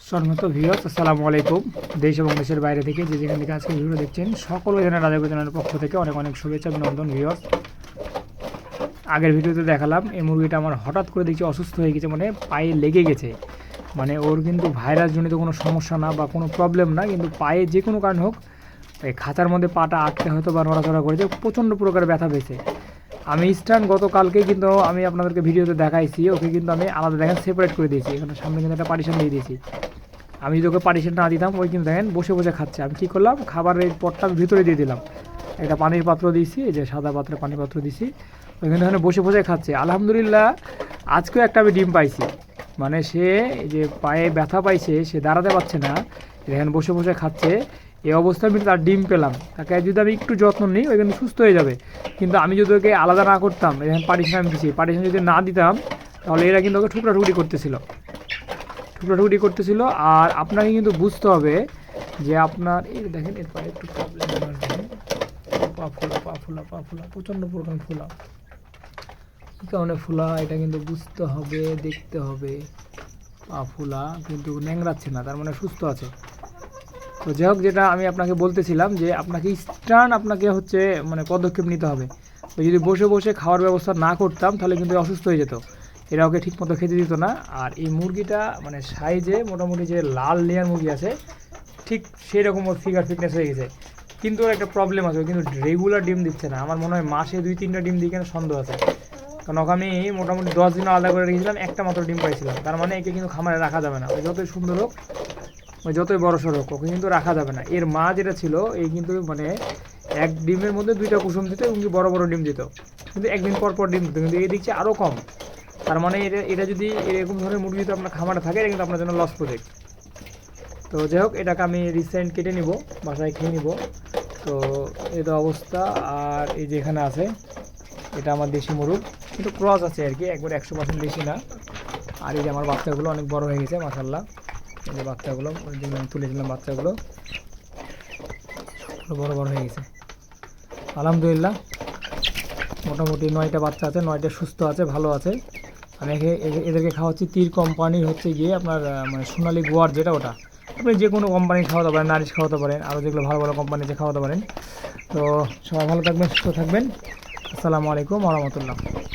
সম্মানিত ভিউয়ার্স, আসসালামু আলাইকুম। দেশ এবং দেশের বাইরে থেকে যে যেখান থেকে আজকে ভিডিও দেখছেন সকলে জানা রাজা চ্যানেলের পক্ষ থেকে অনেক অনেক শুভেচ্ছা অভিনন্দন। ভিউয়ার্স, আগের ভিডিওতে দেখালাম এই মুরগিটা আমার হঠাৎ করে দেখছি অসুস্থ হয়ে গেছে, মানে পায়ে লেগে গেছে। মানে ওর কিন্তু ভাইরাস জনিত কোনো সমস্যা না বা কোনো প্রবলেম না, কিন্তু পায়ে যে কোনো কারণ হোক এই খাঁচার মধ্যে পাটা আটকে হয়তো বা নড়াচড়া করেছে, প্রচণ্ড প্রকার ব্যথা পেয়েছে। আমি স্টান গতকালকে কিন্তু আমি আপনাদেরকে ভিডিওতে দেখাইছি, ওকে কিন্তু আমি আলাদা দেখেন সেপারেট করে দিয়েছি। এখানে সামনে কিন্তু একটা পার্টিশন দিয়ে দিয়েছি। আমি যদি ওকে পার্টিশন না দিতাম ওই কিন্তু দেখেন বসে বসে খাচ্ছে। আমি কী করলাম, খাবারের পটটা আমি ভিতরে দিয়ে দিলাম, একটা পানির পাত্র দিয়েছি, এই যে সাদা পাত্রে পানির পাত্র দিয়েছি, ওইখানে ওখানে বসে বসে খাচ্ছে। আলহামদুলিল্লাহ আজকেও একটা আমি ডিম পাইছি। মানে সে যে পায়ে ব্যথা পাইছে, সে দাঁড়াতে পারছে না, এখানে বসে বসে খাচ্ছে। এই অবস্থায় আমি তার ডিম পেলাম। তাকে যদি আমি একটু যত্ন নিই ওই কিন্তু সুস্থ হয়ে যাবে। কিন্তু আমি যদি ওকে আলাদা না করতাম, এখানে পার্টিশন আমি দিচ্ছি, পার্টিশন যদি না দিতাম তাহলে এরা কিন্তু ওকে টুকরাটুকরি করতেছিল। আর আপনাকে কিন্তু বুঝতে হবে যে আপনার এই দেখেন এরপরে একটু প্রবলেম, পা ফোলা প্রচণ্ড পরিমাণ ফোলা। কী কারণে ফোলা এটা কিন্তু বুঝতে হবে, দেখতে হবে। পা ফোলা কিন্তু ন্যাংরাচ্ছে না, তার মানে সুস্থ আছে। তো যাই হোক, যেটা আমি আপনাকে বলতেছিলাম যে আপনাকে আপনাকে হচ্ছে মানে পদক্ষেপ নিতে হবে। তো যদি বসে বসে খাওয়ার ব্যবস্থা না করতাম তাহলে কিন্তু অসুস্থ হয়ে যেত, এরা ওকে ঠিক মতো খেতে দিত না। আর এই মুরগিটা মানে সাইজে মোটামুটি যে লাল লেয়ার মুরগি আছে ঠিক সেই রকম ওর ফিটনেস হয়ে গেছে। কিন্তু ওর একটা প্রবলেম আছে, ও কিন্তু রেগুলার ডিম দিচ্ছে না। আমার মনে হয় মাসে 2-3টা ডিম দিই কেন সন্দেহ আছে, কারণ ওকে আমি মোটামুটি 10 দিন আলাদা করে রেখেছিলাম, একটা মাত্র ডিম পাইছিলাম। তার মানে একে কিন্তু খামারে রাখা যাবে না, ওই যতই সুন্দর হোক, ওই যতই বড় সড়ো হোক, ওকে কিন্তু রাখা যাবে না। এর মা যেটা ছিল এই কিন্তু মানে এক ডিমের মধ্যে 2টা কুসুম দিত এবং কি বড় বড় ডিম দিত, কিন্তু একদিন পর পর ডিম দিত, কিন্তু এই দিচ্ছে আরও কম। তার মানে এটা যদি এরকম ধরনের মুরগি যদি আপনার খামারে থাকে এটা কিন্তু আপনার জন্য লস প্রজেক্ট। তো যাই হোক, এটাকে আমি রিসেন্ট কেটে নিব, বাসায় খেয়ে নিব। তো এই তো অবস্থা। আর এই যে এখানে আছে, এটা আমার দেশি মুরগ, কিন্তু ক্রস আছে আর কি, একবার 100% দেশি না। আর এই যে আমার বাচ্চাগুলো অনেক বড় হয়ে গেছে মাশাআল্লাহ। এই যে বাচ্চাগুলো ওই জন্য আমি তুলেছিলাম, বাচ্চাগুলো বড় বড় হয়ে গেছে আলহামদুলিল্লাহ। মোটামুটি 9টা বাচ্চা আছে, 9টা সুস্থ আছে, ভালো আছে। আমি এদেরকে খাওয়াচ্ছি তীর কোম্পানির হচ্ছে গিয়ে আপনার মানে সোনালি গোয়ার, যেটা ওটা আপনি যে কোনো কোম্পানির খাওয়াতে পারেন, নারিশ খাওয়াতে পারেন, আরও যেগুলো ভালো ভালো কোম্পানিতে খাওয়াতে পারেন। তো সবাই ভালো থাকবেন, সুস্থ থাকবেন। আসসালামু আলাইকুম ওয়া রাহমাতুল্লাহ।